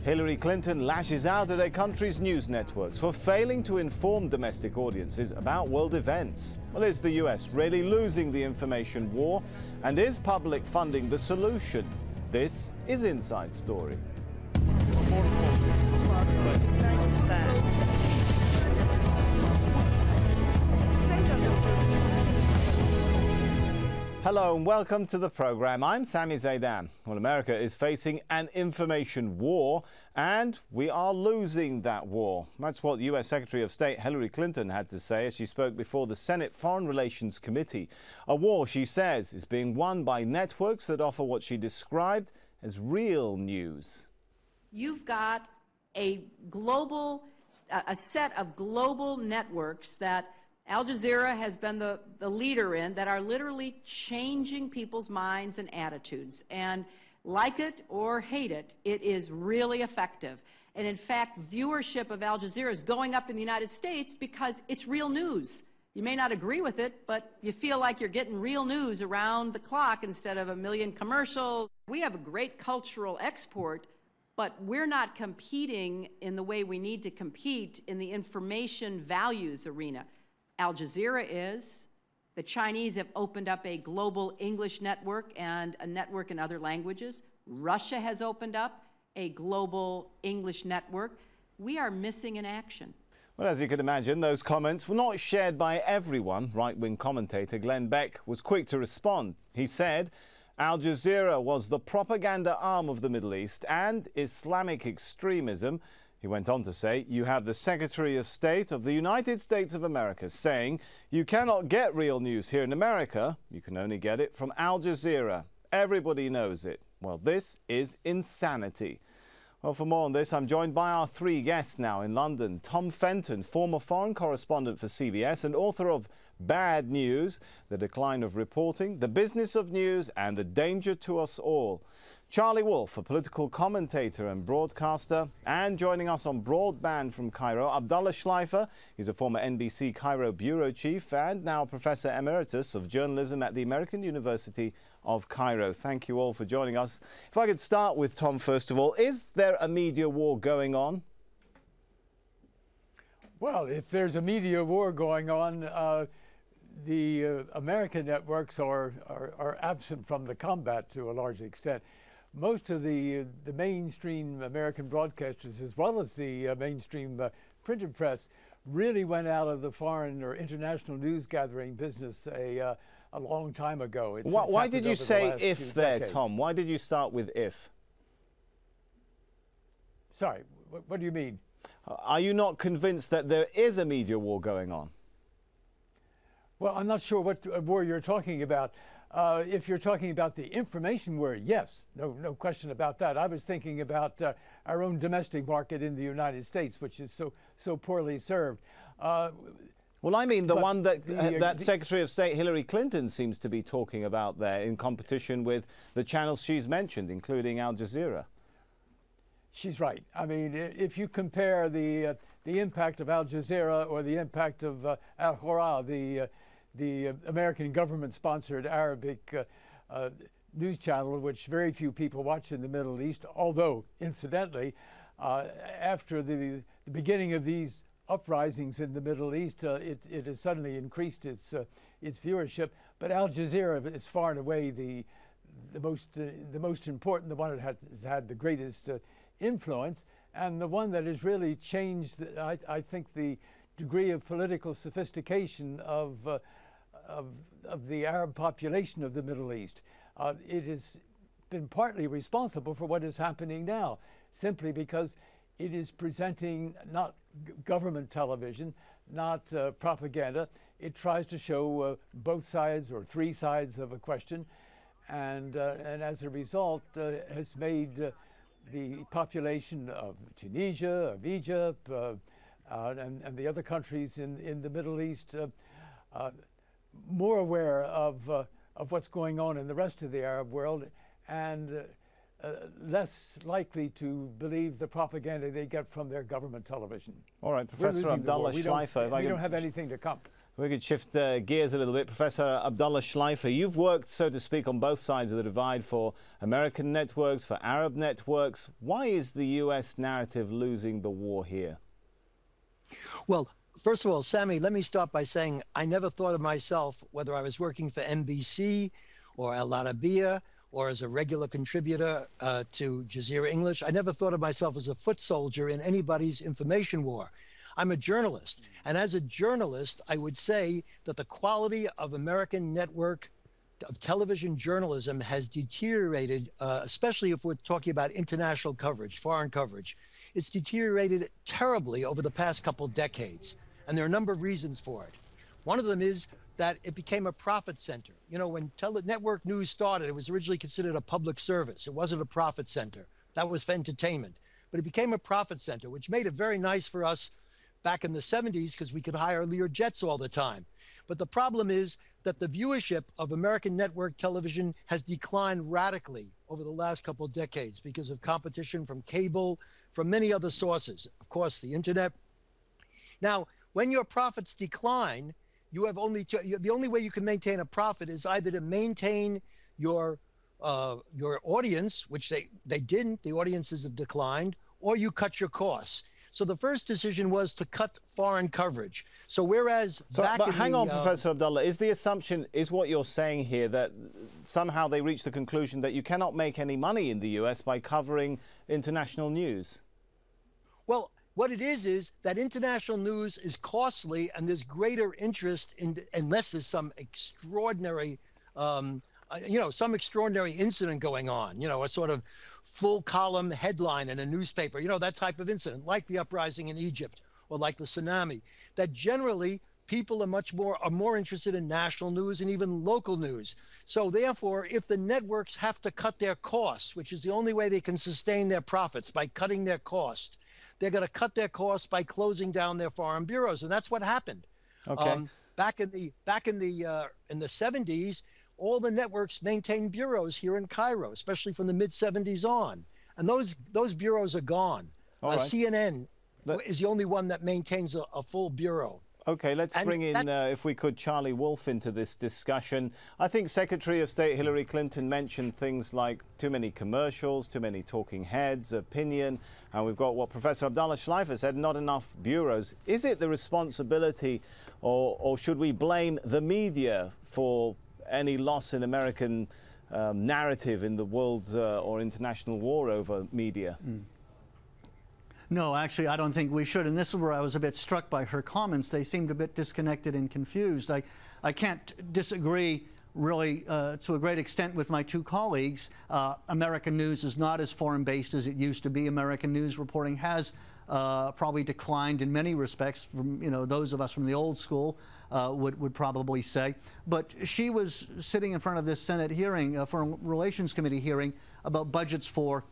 Hillary Clinton lashes out at her country's news networks for failing to inform domestic audiences about world events. Well, is the US really losing the information war? And is public funding the solution? This is Inside Story. Hello and welcome to the program. I'm Sami Zaidan. Well, America is facing an information war and we are losing that war. That's what US Secretary of State Hillary Clinton had to say as she spoke before the Senate Foreign Relations Committee. A war, she says, is being won by networks that offer what she described as real news. You've got a set of global networks that Al Jazeera has been the leader in, that are literally changing people's minds and attitudes. And like it or hate it, it is really effective. And in fact, viewership of Al Jazeera is going up in the United States because it's real news. You may not agree with it, but you feel like you're getting real news around the clock instead of a million commercials. We have a great cultural export, but we're not competing in the way we need to compete in the information values arena. Al Jazeera is. The Chinese have opened up a global English network and a network in other languages. Russia has opened up a global English network. We are missing in action. Well, as you can imagine, those comments were not shared by everyone. Right-wing commentator Glenn Beck was quick to respond. He said Al Jazeera was the propaganda arm of the Middle East and Islamic extremism. He went on to say, you have the Secretary of State of the United States of America saying you cannot get real news here in America. You can only get it from Al Jazeera. Everybody knows it. Well, this is insanity. Well, for more on this, I'm joined by our three guests now in London. Tom Fenton, former foreign correspondent for CBS and author of Bad News, The Decline of Reporting, The Business of News and the Danger to Us All. Charlie Wolf, a political commentator and broadcaster, and joining us on broadband from Cairo, Abdullah Schleifer. He's a former NBC Cairo bureau chief and now Professor Emeritus of Journalism at the American University of Cairo. Thank you all for joining us. If I could start with Tom, first of all, is there a media war going on? Well, if there's a media war going on, the American networks are absent from the combat to a large extent. Most of the mainstream American broadcasters, as well as the mainstream printed press, really went out of the foreign or international news gathering business a long time ago. Why did you say if there, Tom? Why did you start with if? Sorry, what do you mean? Are you not convinced that there is a media war going on? Well, I'm not sure what war you're talking about. If you're talking about the information war, yes, no question about that. I was thinking about our own domestic market in the United States, which is so poorly served. Well, I mean the one that Secretary of State Hillary Clinton seems to be talking about there in competition with the channels she's mentioned, including Al Jazeera. She's right. I mean, if you compare the impact of Al Jazeera or the impact of Al Hora, the American government-sponsored Arabic news channel, which very few people watch in the Middle East, although, incidentally, after the beginning of these uprisings in the Middle East, it has suddenly increased its viewership. But Al Jazeera is far and away the most important, the one that has had the greatest influence, and the one that has really changed, I think, the degree of political sophistication of the Arab population of the Middle East. It has been partly responsible for what is happening now, simply because it is presenting not government television, not propaganda. It tries to show both sides or three sides of a question, and as a result has made the population of Tunisia, of Egypt, and the other countries in the Middle East more aware of what's going on in the rest of the Arab world, and less likely to believe the propaganda they get from their government television. All right, Professor Abdullah Schleifer. We don't have anything to come. We could shift gears a little bit. Professor Abdullah Schleifer, you've worked, so to speak, on both sides of the divide for American networks, for Arab networks. Why is the U.S. narrative losing the war here? Well, first of all, Sammy, let me start by saying I never thought of myself, whether I was working for NBC or Al Arabiya or as a regular contributor to Jazeera English, I never thought of myself as a foot soldier in anybody's information war. I'm a journalist. And as a journalist, I would say that the quality of American network of television journalism has deteriorated, especially if we're talking about international coverage, foreign coverage. It's deteriorated terribly over the past couple decades. And there are a number of reasons for it. One of them is that it became a profit center. You know, when network news started, it was originally considered a public service. It wasn't a profit center. That was for entertainment. But it became a profit center, which made it very nice for us back in the 70s because we could hire Lear jets all the time. But the problem is that the viewership of American network television has declined radically over the last couple of decades because of competition from cable, from many other sources, of course, the internet. Now, when your profits decline, you have the only way you can maintain a profit is either to maintain your audience, which they didn't, the audiences have declined, or you cut your costs. So the first decision was to cut foreign coverage. So whereas hang on, Professor Abdullah, is the assumption, is what you're saying here, that somehow they reached the conclusion that you cannot make any money in the US by covering international news? Well, what it is that international news is costly, and there's greater interest in, unless there's some extraordinary, some extraordinary incident going on, a sort of full column headline in a newspaper, that type of incident, like the uprising in Egypt or like the tsunami, that generally people are more interested in national news and even local news. So therefore, if the networks have to cut their costs, which is the only way they can sustain their profits, by cutting their cost, they're going to cut their costs by closing down their foreign bureaus, and that's what happened. Okay. Back in the 70s, all the networks maintained bureaus here in Cairo, especially from the mid-70s on. And those bureaus are gone. Right. CNN is the only one that maintains a full bureau. Okay, let's bring in, if we could, Charlie Wolf into this discussion. I think Secretary of State Hillary Clinton mentioned things like too many commercials, too many talking heads, opinion, and we've got what Professor Abdullah Schleifer said, not enough bureaus. Is it the responsibility, or should we blame the media for any loss in American narrative in the world or international war over media? No, actually, I don't think we should. And this is where I was a bit struck by her comments. They seemed a bit disconnected and confused. I can't disagree really to a great extent with my two colleagues. American news is not as foreign-based as it used to be. American news reporting has probably declined in many respects. From, those of us from the old school would probably say. But she was sitting in front of this Senate hearing, Foreign Relations Committee hearing, about budgets for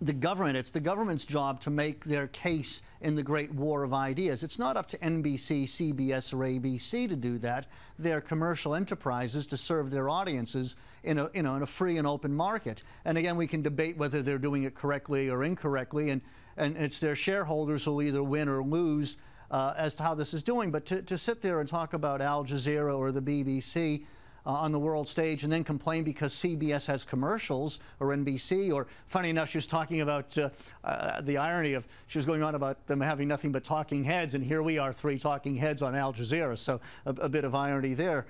the government. It's the government's job to make their case in the great war of ideas. It's not up to NBC, CBS, or ABC to do that. They're commercial enterprises to serve their audiences in a free and open market. And again, we can debate whether they're doing it correctly or incorrectly, and it's their shareholders who'll either win or lose as to how this is doing. But to sit there and talk about Al Jazeera or the BBC on the world stage and then complain because CBS has commercials or NBC, or funny enough, she was talking about the irony of, she was going on about them having nothing but talking heads, and here we are, 3 talking heads on Al Jazeera, so a bit of irony there.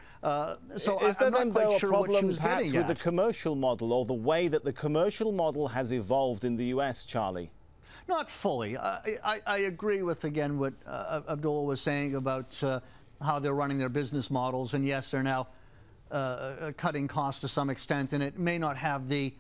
So is there I'm not quite sure what she problem was perhaps getting with at. the commercial model, or the way that the commercial model has evolved in the US, Charlie? Not fully. I agree with, again, what Abdullah was saying about how they're running their business models, and yes, they're now cutting costs to some extent, and it may not have the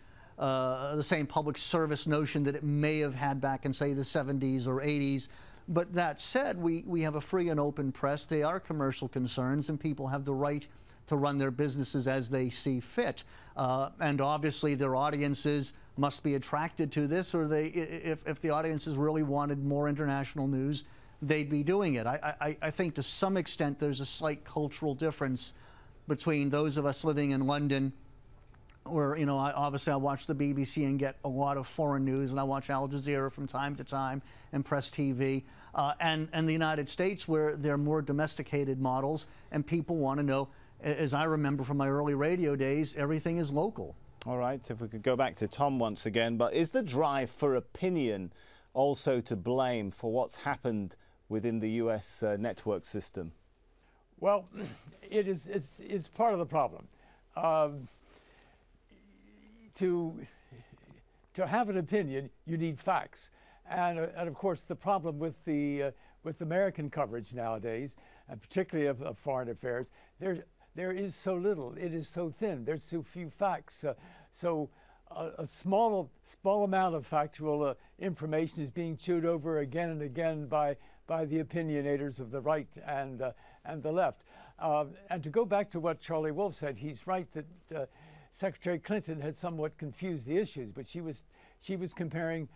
same public service notion that it may have had back in, say, the 70s or 80s. But that said, we have a free and open press. They are commercial concerns, and people have the right to run their businesses as they see fit. And obviously, their audiences must be attracted to this, or if the audiences really wanted more international news, they'd be doing it. I think to some extent there's a slight cultural difference between those of us living in London where, you know, obviously I watch the BBC and get a lot of foreign news, and I watch Al Jazeera from time to time and Press TV, and the United States, where they're more domesticated models, and people want to know, as I remember from my early radio days, everything is local. All right, if we could go back to Tom once again, but is the drive for opinion also to blame for what's happened within the US network system? Well, it's part of the problem. To have an opinion, you need facts, and of course the problem with American coverage nowadays, and particularly of foreign affairs, there is so little. It is so thin. There's so few facts. So a small amount of factual information is being chewed over again and again by the opinionators of the right and the left. And to go back to what Charlie Wolf said, he's right that Secretary Clinton had somewhat confused the issues, but she was comparing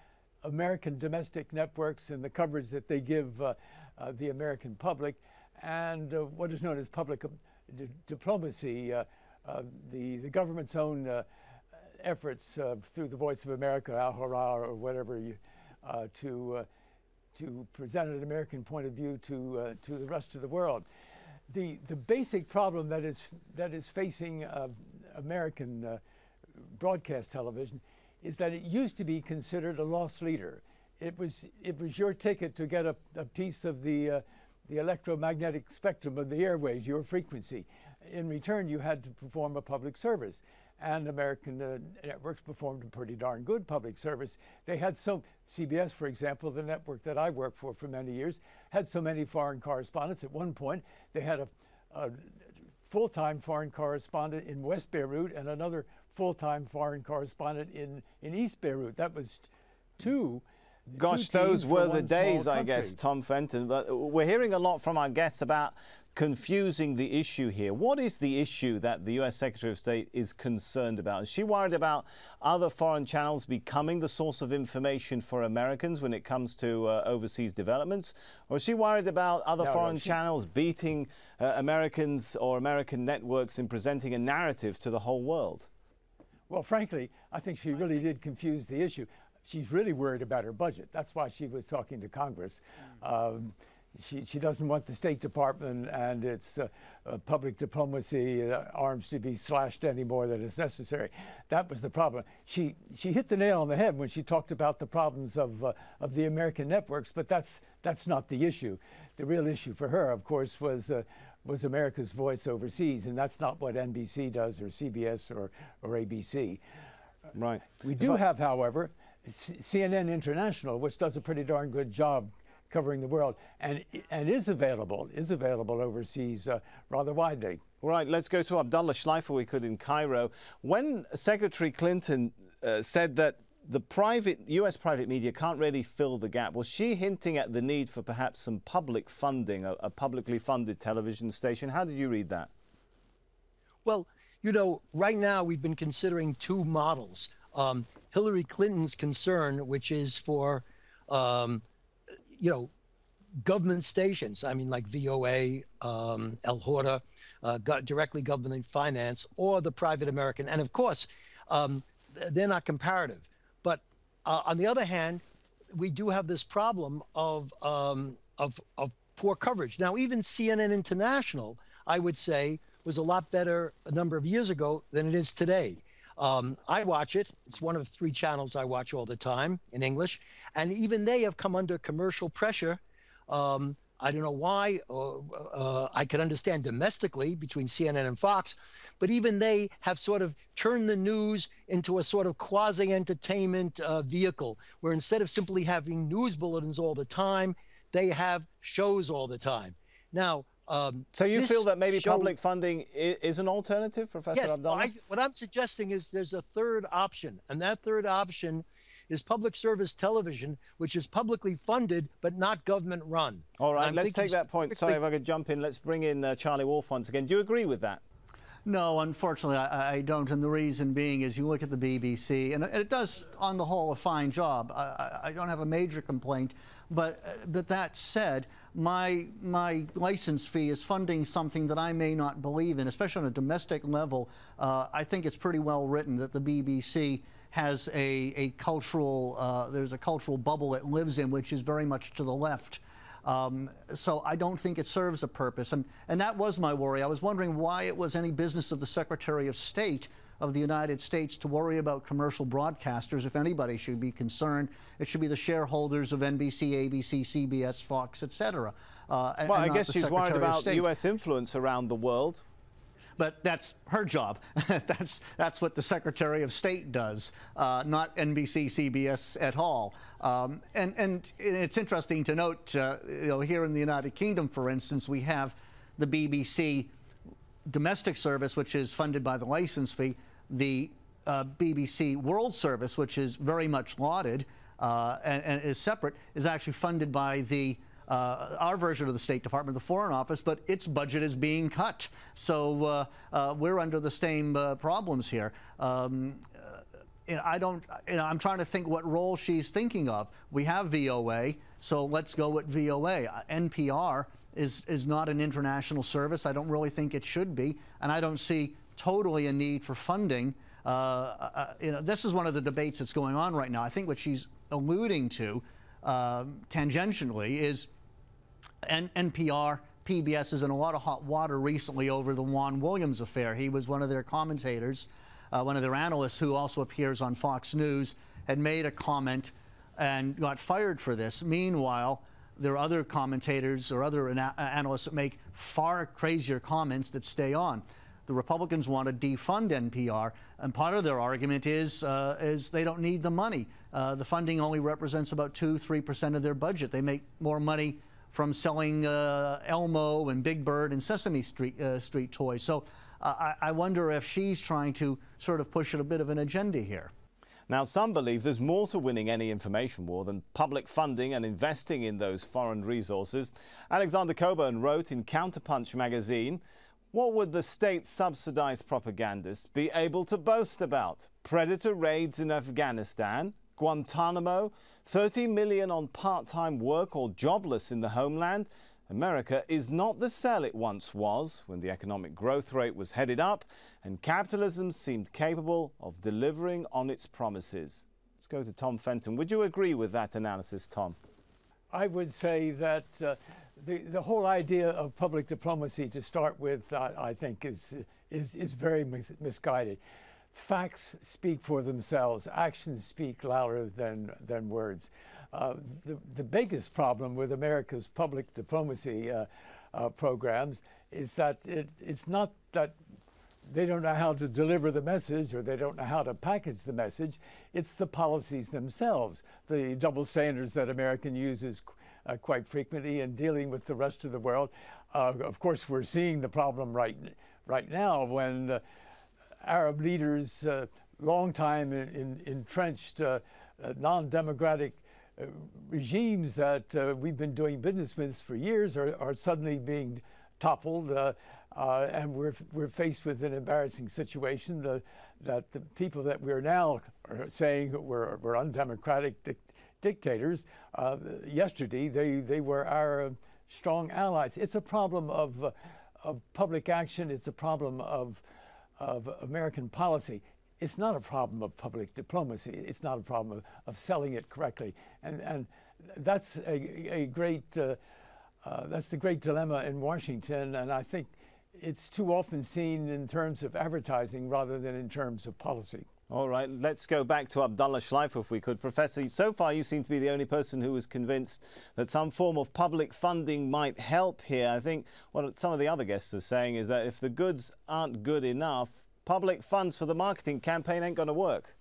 American domestic networks and the coverage that they give the American public, and what is known as public diplomacy, the government's own efforts through the Voice of America, Al Hurrah, or whatever, to present an American point of view to the rest of the world. The basic problem that is facing American broadcast television is that it used to be considered a lost leader. It was your ticket to get a piece of the electromagnetic spectrum of the airways, your frequency. In return, you had to perform a public service, and American networks performed a pretty darn good public service. They had CBS, for example, the network that I worked for many years, had so many foreign correspondents. At one point, they had a full-time foreign correspondent in West Beirut and another full-time foreign correspondent in East Beirut. That was two. Gosh, those were the days, I guess, Tom Fenton. But we're hearing a lot from our guests about confusing the issue here. What is the issue that the U.S. Secretary of State is concerned about? Is she worried about other foreign channels becoming the source of information for Americans when it comes to overseas developments? Or is she worried about other foreign channels beating Americans or American networks in presenting a narrative to the whole world? Well, frankly, I think she really did confuse the issue. She's really worried about her budget. That's why she was talking to Congress. She doesn't want the State Department and its public diplomacy arms to be slashed any more than is necessary. That was the problem. She hit the nail on the head when she talked about the problems of the American networks, but that's not the issue. The real issue for her, of course, was America's voice overseas, and that's not what NBC does, or CBS, or ABC. Right. We do have, however, CNN International, which does a pretty darn good job covering the world, and is available overseas rather widely. Right, let's go to Abdullah Schleifer, we could, in Cairo. When Secretary Clinton said that the U.S. private media can't really fill the gap, was she hinting at the need for perhaps some public funding, a publicly funded television station? How did you read that? Well, you know, right now we've been considering two models. Hillary Clinton's concern, which is for, you know, government stations, I mean, like VOA, El Hora, directly government finance, or the private American. And of course, they're not comparative. But on the other hand, we do have this problem of poor coverage. Now, even CNN International, I would say, was a lot better a number of years ago than it is today. I watch it. It's one of 3 channels I watch all the time in English. And even they have come under commercial pressure. I don't know why. I can understand domestically between CNN and Fox, but even they have sort of turned the news into a sort of quasi-entertainment vehicle, where instead of simply having news bulletins all the time, they have shows all the time. Now, so you feel that maybe public funding is an alternative, Professor Abdullah? Yes, what I'm suggesting is there's a third option, and that third option is public service television, which is publicly funded but not government run. All right, let's take that point. Sorry if I could jump in. Let's bring in Charlie Wolf once again. Do you agree with that? No, unfortunately, I don't, and the reason being is you look at the BBC, and it does, on the whole, a fine job. I don't have a major complaint, but that said, my license fee is funding something that I may not believe in, especially on a domestic level. I think it's pretty well written that the BBC has a cultural, there's a cultural bubble it lives in, which is very much to the left. So I don't think it serves a purpose. And that was my worry. I was wondering why it was any business of the Secretary of State of the United States to worry about commercial broadcasters. If anybody should be concerned, it should be the shareholders of NBC, ABC, CBS, Fox, etc. Well, I guess she's worried about U.S. influence around the world. But that's her job. that's what the Secretary of State does, not NBC, CBS at all. And it's interesting to note, here in the United Kingdom, for instance, we have the BBC domestic service, which is funded by the license fee, the BBC World Service, which is very much lauded and is separate, is actually funded by the our version of the State Department, the Foreign Office, but its budget is being cut. So we're under the same problems here. I'm trying to think what role she's thinking of. We have VOA, so let's go with VOA. NPR is not an international service. I don't really think it should be, and I don't see totally a need for funding. This is one of the debates that's going on right now. I think what she's alluding to tangentially is NPR, PBS is in a lot of hot water recently over the Juan Williams affair. He was one of their commentators, one of their analysts who also appears on Fox News, had made a comment and got fired for this. Meanwhile, there are other commentators or other analysts that make far crazier comments that stay on. The Republicans want to defund NPR, and part of their argument is they don't need the money. The funding only represents about 2–3% of their budget. They make more money from selling Elmo and Big Bird and Sesame Street toys. So I wonder if she's trying to sort of push a bit of an agenda here. Now, some believe there's more to winning any information war than public funding and investing in those foreign resources. Alexander Coburn wrote in Counterpunch magazine, what would the state-subsidized propagandists be able to boast about? Predator raids in Afghanistan, Guantanamo, 30 million on part-time work or jobless in the homeland? America is not the cell it once was, when the economic growth rate was headed up and capitalism seemed capable of delivering on its promises. Let's go to Tom Fenton. Would you agree with that analysis, Tom? I would say that the whole idea of public diplomacy to start with, I think, is very misguided. Facts speak for themselves. Actions speak louder than words. The biggest problem with America's public diplomacy programs is that it's not that they don't know how to deliver the message or they don't know how to package the message. It's the policies themselves, the double standards that America uses quite frequently in dealing with the rest of the world. Of course, we're seeing the problem right now when Arab leaders, long time entrenched, non-democratic regimes that we've been doing business with for years are suddenly being toppled, and we're faced with an embarrassing situation that the people that we're now saying we're undemocratic dictators, yesterday they were our strong allies. It's a problem of public action. It's a problem of American policy. It's not a problem of public diplomacy. It's not a problem of selling it correctly, and that's a great that's the great dilemma in Washington. And I think it's too often seen in terms of advertising rather than in terms of policy. All right, let's go back to Abdullah Schleifer if we could. Professor, so far you seem to be the only person who was convinced that some form of public funding might help here. I think what some of the other guests are saying is that if the goods aren't good enough, public funds for the marketing campaign ain't going to work.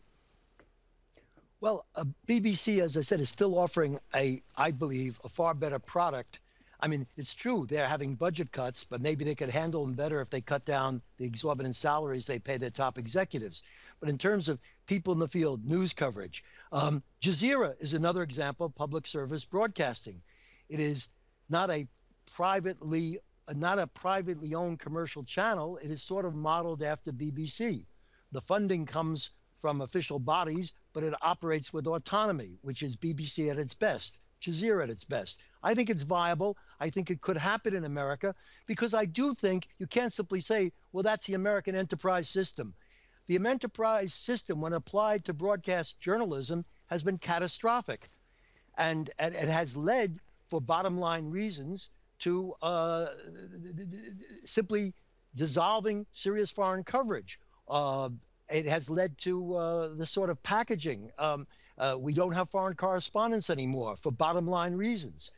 Well, BBC, as I said, is still offering I believe, a far better product. I mean, it's true they're having budget cuts, but maybe they could handle them better if they cut down the exorbitant salaries they pay their top executives. But in terms of people in the field, news coverage, Jazeera is another example of public service broadcasting. It is not a privately not a privately owned commercial channel. It is sort of modeled after BBC. The funding comes from official bodies, but it operates with autonomy, which is BBC at its best, Jazeera at its best. I think it's viable. I think it could happen in America, because I do think you can't simply say, well, that's the American enterprise system. The enterprise system, when applied to broadcast journalism, has been catastrophic. And it has led, for bottom line reasons, to simply dissolving serious foreign coverage. It has led to the sort of packaging. We don't have foreign correspondents anymore for bottom line reasons,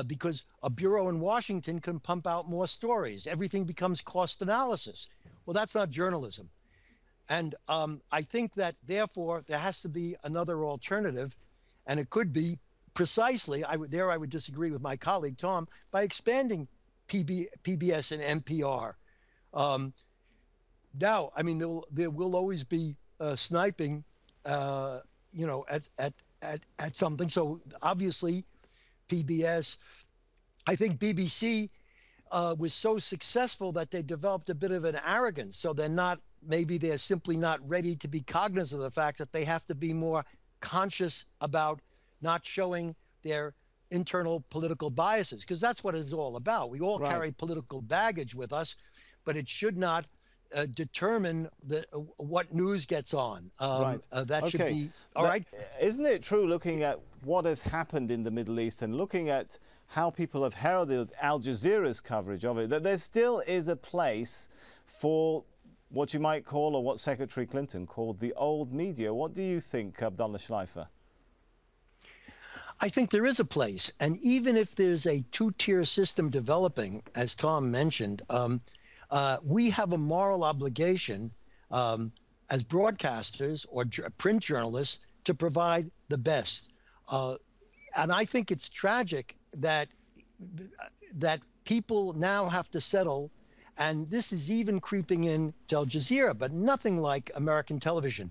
because a bureau in Washington can pump out more stories. Everything becomes cost analysis. Well, that's not journalism. And I think that, therefore, there has to be another alternative, and it could be precisely, I would disagree with my colleague Tom, by expanding PBS and NPR. Now, I mean, there will always be sniping, you know, at something. So obviously, PBS, I think BBC was so successful that they developed a bit of an arrogance. So maybe they're simply not ready to be cognizant of the fact that they have to be more conscious about not showing their internal political biases, because that's what it's all about. We all carry political baggage with us, but it should not determine what news gets on. That should be all right. Isn't it true, looking at what has happened in the Middle East and looking at how people have heralded Al Jazeera's coverage of it, that there still is a place for what you might call, or what Secretary Clinton called, the old media? What do you think, Abdullah Schleifer? I think there is a place. And even if there's a two-tier system developing, as Tom mentioned, we have a moral obligation as broadcasters or print journalists to provide the best. And I think it's tragic that people now have to settle, and this is even creeping in to Al Jazeera, but nothing like American television.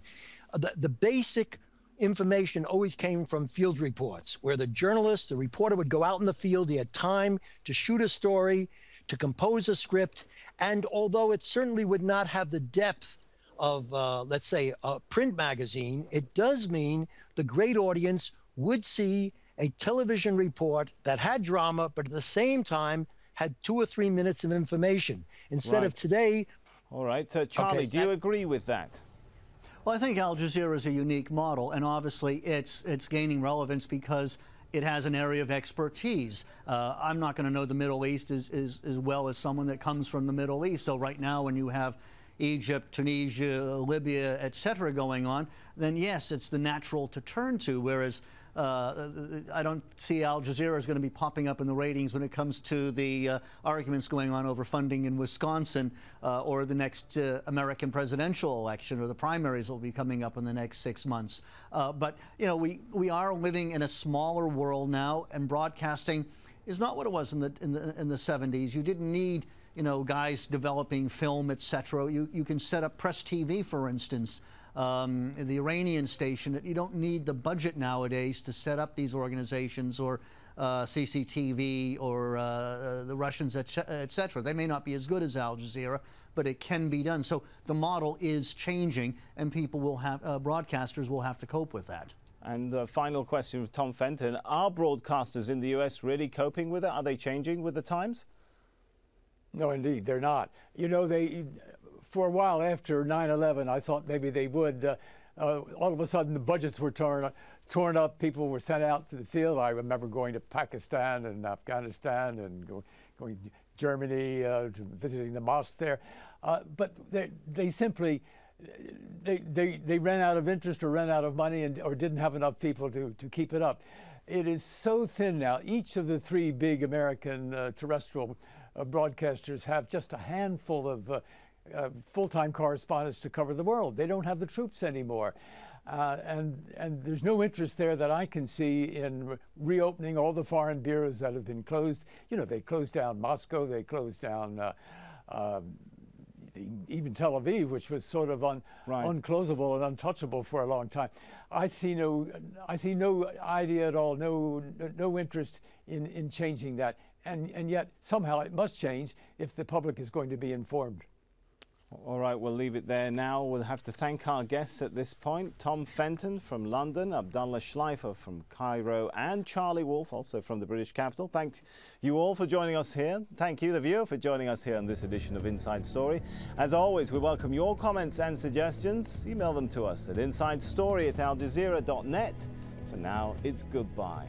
The basic information always came from field reports, where the journalist, the reporter would go out in the field. He had time to shoot a story, to compose a script. And although it certainly would not have the depth of, let's say, a print magazine, it does mean the great audience would see a television report that had drama, but at the same time had 2 or 3 minutes of information. Instead of today. All right. Charlie, do you agree with that? Well, I think Al Jazeera is a unique model, and obviously it's gaining relevance because it has an area of expertise. I'm not going to know the Middle East as well as someone that comes from the Middle East. So right now, when you have Egypt, Tunisia, Libya, etc. going on, then yes, it's the natural to turn to, whereas I don't see Al Jazeera is going to be popping up in the ratings when it comes to the arguments going on over funding in Wisconsin or the next American presidential election, or the primaries that will be coming up in the next 6 months. But, you know, we are living in a smaller world now, and broadcasting is not what it was in the 70s. You didn't need, you know, guys developing film, etc. You can set up Press TV, for instance. The Iranian station, you don't need the budget nowadays to set up these organizations, or CCTV, or the Russians, etc. They may not be as good as Al Jazeera, but it can be done. So the model is changing, and people will have, broadcasters will have to cope with that. And the final question from Tom Fenton. Are broadcasters in the US really coping with it? Are they changing with the times? No, indeed, they're not. You know, for a while after 9/11, I thought maybe they would. All of a sudden, the budgets were torn up. People were sent out to the field. I remember going to Pakistan and Afghanistan and going to Germany, visiting the mosques there. But they simply ran out of interest, or ran out of money, or didn't have enough people to keep it up. It is so thin now. Each of the 3 big American terrestrial broadcasters have just a handful of full-time correspondents to cover the world. They don't have the troops anymore. And there's no interest there that I can see in reopening all the foreign bureaus that have been closed. You know, they closed down Moscow, they closed down even Tel Aviv, which was sort of unclosable and untouchable for a long time. I see no idea at all, no interest in changing that. and yet somehow it must change if the public is going to be informed. All right, we'll leave it there now. We'll have to thank our guests at this point. Tom Fenton from London, Abdullah Schleifer from Cairo, and Charlie Wolf, also from the British capital. Thank you all for joining us here. Thank you, the viewer, for joining us here on this edition of Inside Story. As always, we welcome your comments and suggestions. Email them to us at insidestory@aljazeera.net. For now, it's goodbye.